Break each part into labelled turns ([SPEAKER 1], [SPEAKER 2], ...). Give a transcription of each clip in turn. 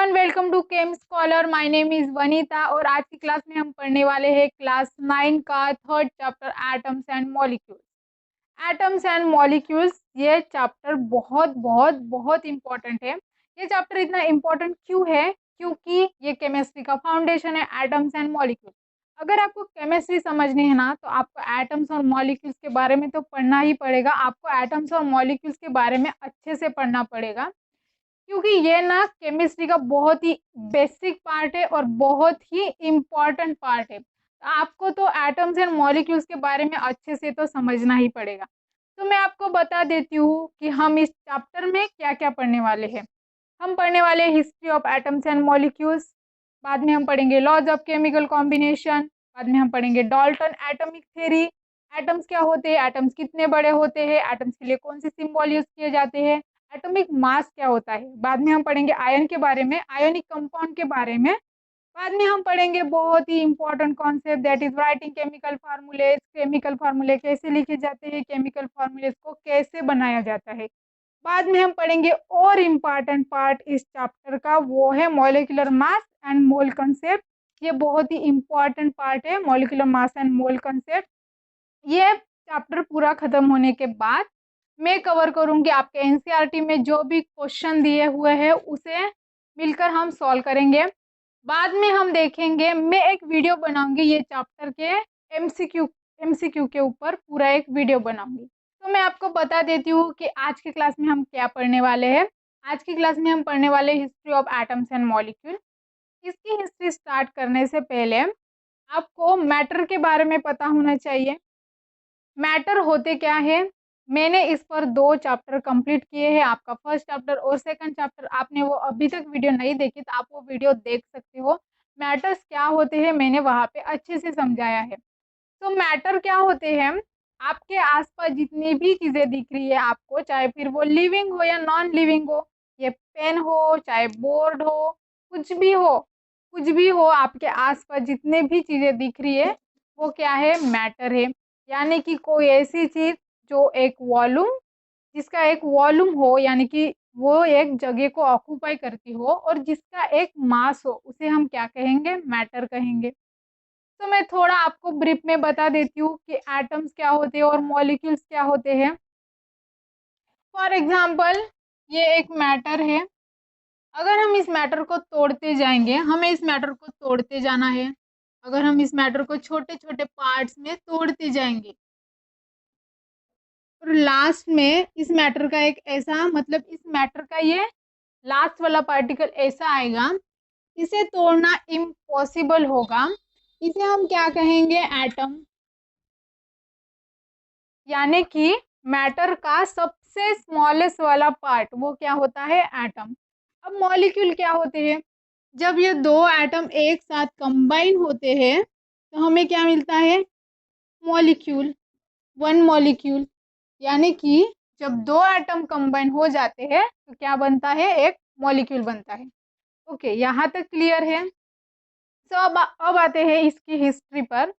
[SPEAKER 1] Everyone, welcome to Chem Scholar. My name is Vanita और आज की क्लास में हम पढ़ने वाले हैं क्लास 9 का third chapter atoms and molecules. Atoms and molecules ये चैप्टर बहुत बहुत बहुत इंपॉर्टेंट है। ये चैप्टर इतना इंपॉर्टेंट क्यों है? क्योंकि ये केमिस्ट्री का फाउंडेशन है, एटम्स एंड मॉलिक्यूल्स। अगर आपको केमिस्ट्री समझनी है ना, तो आपको एटम्स और मॉलिक्यूल्स के बारे में तो पढ़ना ही पड़ेगा। आपको एटम्स और मॉलिक्यूल्स के बारे में अच्छे से पढ़ना पड़ेगा, क्योंकि ये ना केमिस्ट्री का बहुत ही बेसिक पार्ट है और बहुत ही इम्पॉर्टेंट पार्ट है। आपको तो एटम्स एंड मॉलिक्यूल्स के बारे में अच्छे से तो समझना ही पड़ेगा। तो मैं आपको बता देती हूँ कि हम इस चैप्टर में क्या क्या पढ़ने वाले हैं। हम पढ़ने वाले history of atoms and molecules, बाद में हम पढ़ेंगे लॉज ऑफ केमिकल कॉम्बिनेशन, बाद में हम पढ़ेंगे डाल्टन एटॉमिक थ्योरी, एटम्स क्या होते हैं, एटम्स कितने बड़े होते हैं, एटम्स के लिए कौन से सिंबल यूज किए जाते हैं, एटॉमिक मास क्या होता है। बाद में हम पढ़ेंगे आयन के बारे में, आयोनिक कंपाउंड के बारे में। बाद में हम पढ़ेंगे बहुत ही important concept, that is writing chemical formulas. Chemical फार्मूले कैसे लिखे जाते हैं, केमिकल फार्मूलेज को कैसे बनाया जाता है। बाद में हम पढ़ेंगे और इम्पॉर्टेंट पार्ट इस चैप्टर का, वो है molecular mass and mole concept. ये बहुत ही इम्पॉर्टेंट पार्ट है, molecular mass and mole concept. ये चैप्टर पूरा खत्म होने के बाद मैं कवर करूंगी आपके एनसीईआरटी में जो भी क्वेश्चन दिए हुए हैं उसे मिलकर हम सॉल्व करेंगे। बाद में हम देखेंगे, मैं एक वीडियो बनाऊंगी ये चैप्टर के एमसीक्यू के ऊपर पूरा एक वीडियो बनाऊंगी। तो मैं आपको बता देती हूँ कि आज की क्लास में हम क्या पढ़ने वाले हैं। आज की क्लास में हम पढ़ने वाले history of atoms and molecule. इसकी हिस्ट्री स्टार्ट करने से पहले आपको मैटर के बारे में पता होना चाहिए। मैटर होते क्या है, मैंने इस पर 2 चैप्टर कंप्लीट किए हैं। आपका फर्स्ट चैप्टर और सेकंड चैप्टर आपने वो अभी तक वीडियो नहीं देखी तो आप वो वीडियो देख सकते हो। मैटर्स क्या होते हैं मैंने वहाँ पे अच्छे से समझाया है। तो मैटर क्या होते हैं, आपके आसपास जितनी भी चीज़ें दिख रही है आपको, चाहे फिर वो लिविंग हो या नॉन लिविंग हो, ये पेन हो चाहे बोर्ड हो, कुछ भी हो, कुछ भी हो, आपके आसपास जितने भी चीज़ें दिख रही है वो क्या है, मैटर है। यानी कि कोई ऐसी चीज़ जो एक वॉल्यूम, जिसका एक वॉल्यूम हो, यानी कि वो एक जगह को ऑक्यूपाई करती हो और जिसका एक मास हो, उसे हम क्या कहेंगे, मैटर कहेंगे। तो मैं थोड़ा आपको ब्रीफ में बता देती हूँ कि एटम्स क्या होते हैं और मॉलिक्यूल्स क्या होते हैं। फॉर एग्जाम्पल, ये एक मैटर है। अगर हम इस मैटर को तोड़ते जाएंगे, हमें इस मैटर को तोड़ते जाना है। अगर हम इस मैटर को छोटे छोटे पार्ट्स में तोड़ते जाएंगे और लास्ट में इस मैटर का एक ऐसा, मतलब इस मैटर का ये लास्ट वाला पार्टिकल ऐसा आएगा, इसे तोड़ना इम्पॉसिबल होगा। इसे हम क्या कहेंगे, एटम। यानी कि मैटर का सबसे स्मॉलेस्ट वाला पार्ट वो क्या होता है, एटम। अब मॉलिक्यूल क्या होते हैं, जब ये 2 एटम एक साथ कंबाइन होते हैं तो हमें क्या मिलता है, मॉलिक्यूल, 1 मॉलिक्यूल। यानी कि जब 2 एटम कंबाइन हो जाते हैं तो क्या बनता है, एक मॉलिक्यूल बनता है। ओके, यहाँ तक क्लियर है। तो अब आते हैं इसकी हिस्ट्री पर।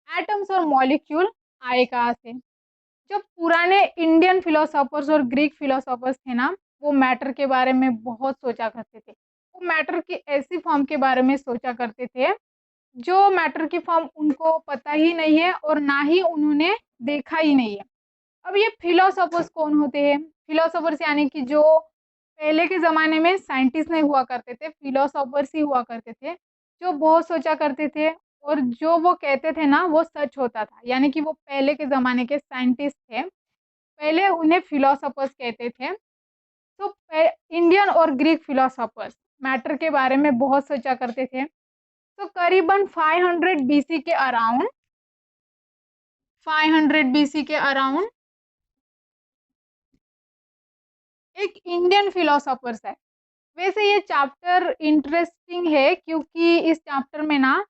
[SPEAKER 1] एटम्स और मॉलिक्यूल आए कहाँ से? जो पुराने इंडियन फिलोसोफर्स और ग्रीक फिलोसोफर्स थे ना, वो मैटर के बारे में बहुत सोचा करते थे। वो मैटर की ऐसी फॉर्म के बारे में सोचा करते थे जो मैटर की फॉर्म उनको पता ही नहीं है और ना ही उन्होंने देखा ही नहीं है। अब ये फिलोसोफर्स कौन होते हैं? फिलोसोफर्स यानी कि जो पहले के ज़माने में साइंटिस्ट नहीं हुआ करते थे, फिलोसोफर्स ही हुआ करते थे, जो बहुत सोचा करते थे और जो वो कहते थे ना वो सच होता था। यानी कि वो पहले के ज़माने के साइंटिस्ट थे, पहले उन्हें फिलोसोफर्स कहते थे। तो इंडियन और ग्रीक फिलोसोफर्स मैटर के बारे में बहुत सोचा करते थे। तो करीबन 500 बीसी के अराउंड, 500 बीसी के अराउंड एक इंडियन फिलोसोफर्स है। वैसे ये चैप्टर इंटरेस्टिंग है क्योंकि इस चैप्टर में ना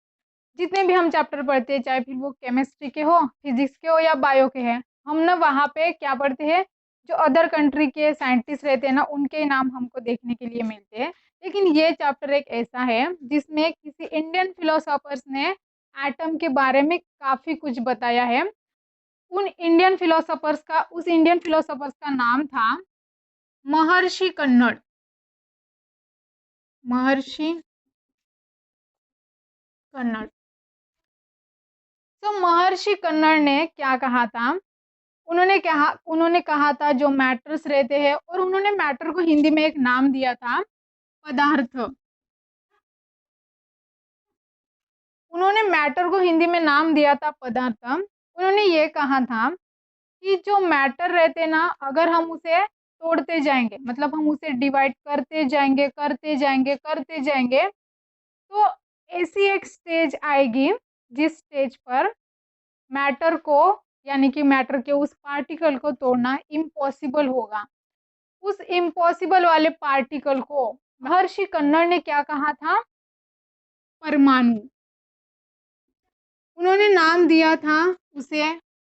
[SPEAKER 1] जितने भी हम चैप्टर पढ़ते हैं, चाहे फिर वो केमिस्ट्री के हो, फिजिक्स के हो या बायो के हैं, हम ना वहाँ पे क्या पढ़ते हैं, जो अदर कंट्री के साइंटिस्ट रहते हैं ना उनके नाम हमको देखने के लिए मिलते हैं। लेकिन ये चैप्टर एक ऐसा है जिसमें किसी इंडियन फिलोसोफर्स ने एटम के बारे में काफ़ी कुछ बताया है। उस इंडियन फिलोसोफर्स का नाम था महर्षि कन्नड़। महर्षि कन्नड़। तो महर्षि कन्नड़ ने क्या कहा था? उन्होंने कहा था जो मैटर्स रहते हैं, और उन्होंने मैटर को हिंदी में एक नाम दिया था, पदार्थ। उन्होंने मैटर को हिंदी में नाम दिया था पदार्थ। उन्होंने ये कहा था कि जो मैटर रहते ना, अगर हम उसे तोड़ते जाएंगे, मतलब हम उसे डिवाइड करते जाएंगे करते जाएंगे करते जाएंगे, तो ऐसी एक स्टेज आएगी जिस स्टेज पर मैटर को, यानी कि मैटर के उस पार्टिकल को तोड़ना इम्पॉसिबल होगा। उस इम्पॉसिबल वाले पार्टिकल को महर्षि कन्नड़ ने क्या कहा था? परमाणु। उन्होंने नाम दिया था उसे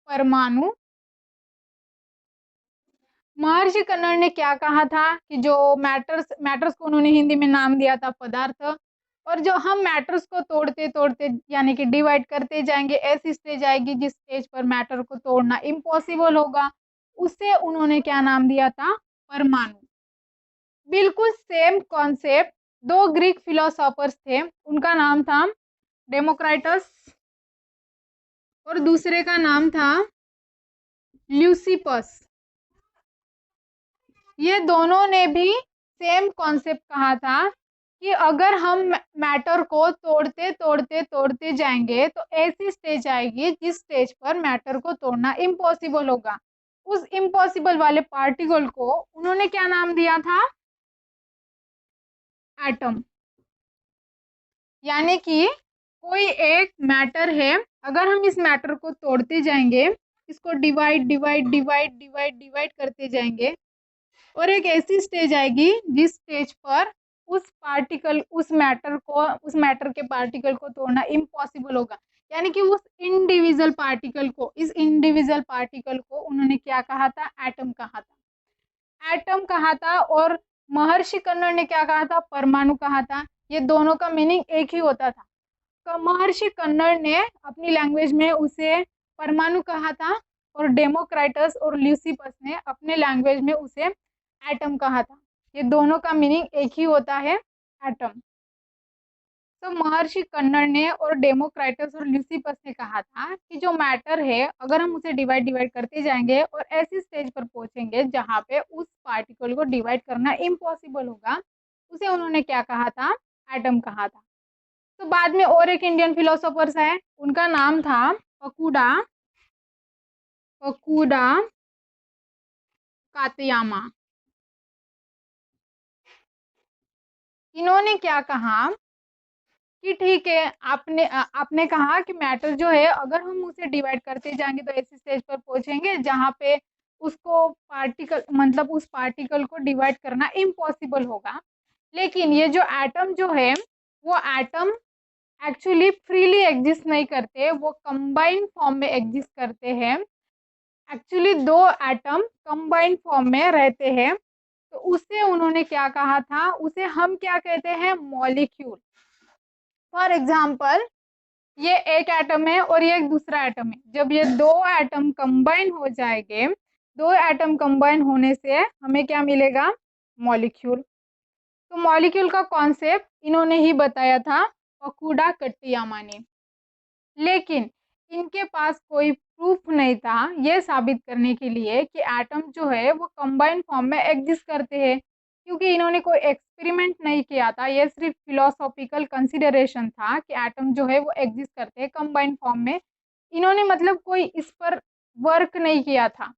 [SPEAKER 1] परमाणु। महर्षि कन्नड़ ने क्या कहा था कि जो मैटर्स को उन्होंने हिंदी में नाम दिया था पदार्थ, और जो हम मैटर्स को तोड़ते तोड़ते यानी कि डिवाइड करते जाएंगे, ऐसी स्टेज आएगी जिस स्टेज पर मैटर को तोड़ना इम्पॉसिबल होगा, उसे उन्होंने क्या नाम दिया था? परमाणु। बिल्कुल सेम कॉन्सेप्ट दो ग्रीक फिलोसोफर्स थे, उनका नाम था डेमोक्राइटस और दूसरे का नाम था ल्यूसिपस। ये दोनों ने भी सेम कॉन्सेप्ट कहा था कि अगर हम मैटर को तोड़ते तोड़ते तोड़ते जाएंगे तो ऐसी स्टेज आएगी जिस स्टेज पर मैटर को तोड़ना इम्पॉसिबल होगा। उस इम्पॉसिबल वाले पार्टिकल को उन्होंने क्या नाम दिया था? एटम। यानी कि कोई एक मैटर है, अगर हम इस मैटर को तोड़ते जाएंगे, इसको divide divide divide divide divide करते जाएंगे, और एक ऐसी स्टेज आएगी जिस स्टेज पर उस मैटर के पार्टिकल को तोड़ना इम्पॉसिबल होगा। यानी कि इस इंडिविजुअल पार्टिकल को उन्होंने क्या कहा था? एटम कहा था। एटम कहा था, और महर्षि कन्नड़ ने क्या कहा था? परमाणु कहा था। ये दोनों का मीनिंग एक ही होता था। तो महर्षि कन्नड़ ने अपनी लैंग्वेज में उसे परमाणु कहा था, और डेमोक्राइटस और ल्यूसिपस ने अपने लैंग्वेज में उसे एटम कहा था। ये दोनों का मीनिंग एक ही होता है, एटम। तो महर्षि कन्नड़ ने और डेमोक्राइटस और ल्यूसिपस ने कहा था कि जो मैटर है, अगर हम उसे डिवाइड डिवाइड करते जाएंगे और ऐसी स्टेज पर पहुंचेंगे जहां पे उस पार्टिकल को डिवाइड करना इम्पॉसिबल होगा, उसे उन्होंने क्या कहा था? एटम कहा था। तो बाद में और एक इंडियन फिलोसोफर्स है, उनका नाम था फकुडा कातयामा। इन्होंने क्या कहा कि ठीक है, आपने कहा कि मैटर जो है, अगर हम उसे डिवाइड करते जाएंगे तो ऐसी स्टेज पर पहुंचेंगे जहां पे उस पार्टिकल को डिवाइड करना इम्पॉसिबल होगा। लेकिन ये जो एटम जो है, वो एटम एक्चुअली फ्रीली एग्जिस्ट नहीं करते, वो कंबाइंड फॉर्म में एग्जिस्ट करते हैं। एक्चुअली दो एटम कंबाइंड फॉर्म में रहते हैं, तो उसे उन्होंने क्या कहा था? उसे हम क्या कहते हैं? मॉलिक्यूल। फॉर एग्जाम्पल, ये एक एटम है और ये एक दूसरा एटम है। जब ये दो एटम कंबाइन हो जाएंगे, दो एटम कंबाइन होने से हमें क्या मिलेगा? मॉलिक्यूल। तो मॉलिक्यूल का कॉन्सेप्ट इन्होंने ही बताया था, फकुडा कट्टियामा ने। लेकिन इनके पास कोई प्रूफ नहीं था ये साबित करने के लिए कि एटम जो है वो कंबाइंड फॉर्म में एग्जिस्ट करते हैं, क्योंकि इन्होंने कोई एक्सपेरिमेंट नहीं किया था। ये सिर्फ फिलोसॉफिकल कंसिडरेशन था कि एटम जो है वो एग्जिस्ट करते हैं कंबाइंड फॉर्म में। इन्होंने मतलब कोई इस पर वर्क नहीं किया था,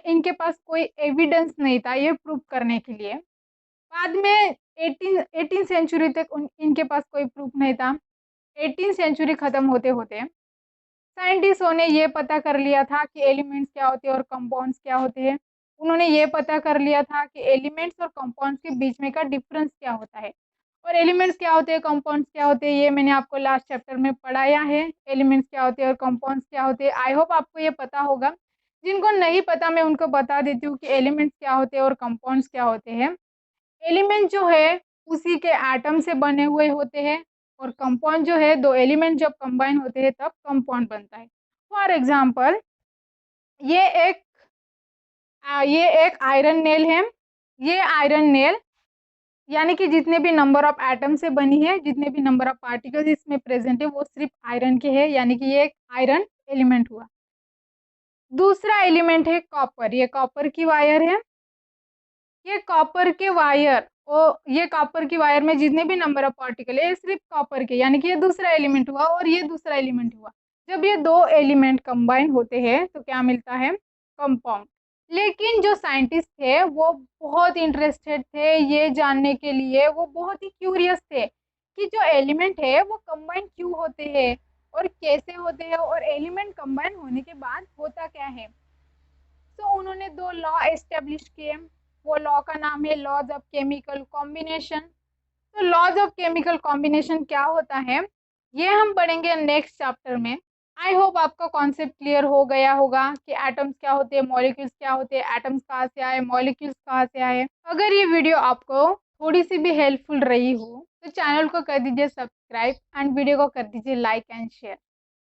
[SPEAKER 1] इनके पास कोई एविडेंस नहीं था ये प्रूव करने के लिए। बाद में 18 सेंचुरी तक इनके पास कोई प्रूफ नहीं था। 18 सेंचुरी खत्म होते होते साइंटिस्टों ने ये पता कर लिया था कि एलिमेंट्स क्या होते हैं और कंपाउंड्स क्या होते हैं। उन्होंने ये पता कर लिया था कि एलिमेंट्स और कंपाउंड्स के बीच में का डिफरेंस क्या होता है, और एलिमेंट्स क्या होते हैं, कंपाउंड्स क्या होते हैं, ये मैंने आपको लास्ट चैप्टर में पढ़ाया है। एलिमेंट्स क्या होते हैं और कंपाउंड्स क्या होते हैं, आई होप आपको ये पता होगा। जिनको नहीं पता मैं उनको बता देती हूँ कि एलिमेंट्स क्या होते हैं और कंपाउंड्स क्या होते हैं। एलिमेंट जो है उसी के एटम से बने हुए होते हैं, और कंपाउंड जो है दो एलिमेंट जब कंबाइन होते हैं तब कंपाउंड बनता है। फॉर एग्जांपल, ये एक ये एक आयरन नेल है। ये आयरन नेल यानी कि जितने भी नंबर ऑफ एटम से बनी है, जितने भी नंबर ऑफ पार्टिकल्स इसमें प्रेजेंट है वो सिर्फ आयरन के हैं, यानी कि ये एक आयरन एलिमेंट हुआ। दूसरा एलिमेंट है कॉपर। ये कॉपर की वायर है। ये कॉपर के वायर ये कॉपर की वायर में जितने भी नंबर ऑफ पार्टिकल है ये सिर्फ कॉपर के, यानी कि ये दूसरा एलिमेंट हुआ और ये दूसरा एलिमेंट हुआ। जब ये दो एलिमेंट कंबाइन होते हैं तो क्या मिलता है? कंपाउंड। लेकिन जो साइंटिस्ट थे वो बहुत इंटरेस्टेड थे ये जानने के लिए, वो बहुत ही क्यूरियस थे कि जो एलिमेंट है वो कंबाइन क्यों होते हैं और कैसे होते हैं और एलिमेंट कंबाइन होने के बाद होता क्या है। तो उन्होंने दो लॉ एस्टेब्लिश किए। वो लॉ का नाम है लॉज ऑफ केमिकल कॉम्बिनेशन। तो लॉज ऑफ केमिकल कॉम्बिनेशन क्या होता है ये हम पढ़ेंगे नेक्स्ट चैप्टर में। आई होप आपका कॉन्सेप्ट क्लियर हो गया होगा कि एटम्स क्या होते हैं, मॉलिक्यूल्स क्या होते हैं, एटम्स कहाँ से आए, मॉलिक्यूल्स कहाँ से आए। अगर ये वीडियो आपको थोड़ी सी भी हेल्पफुल रही हो तो चैनल को कर दीजिए सब्सक्राइब एंड वीडियो को कर दीजिए लाइक एंड शेयर।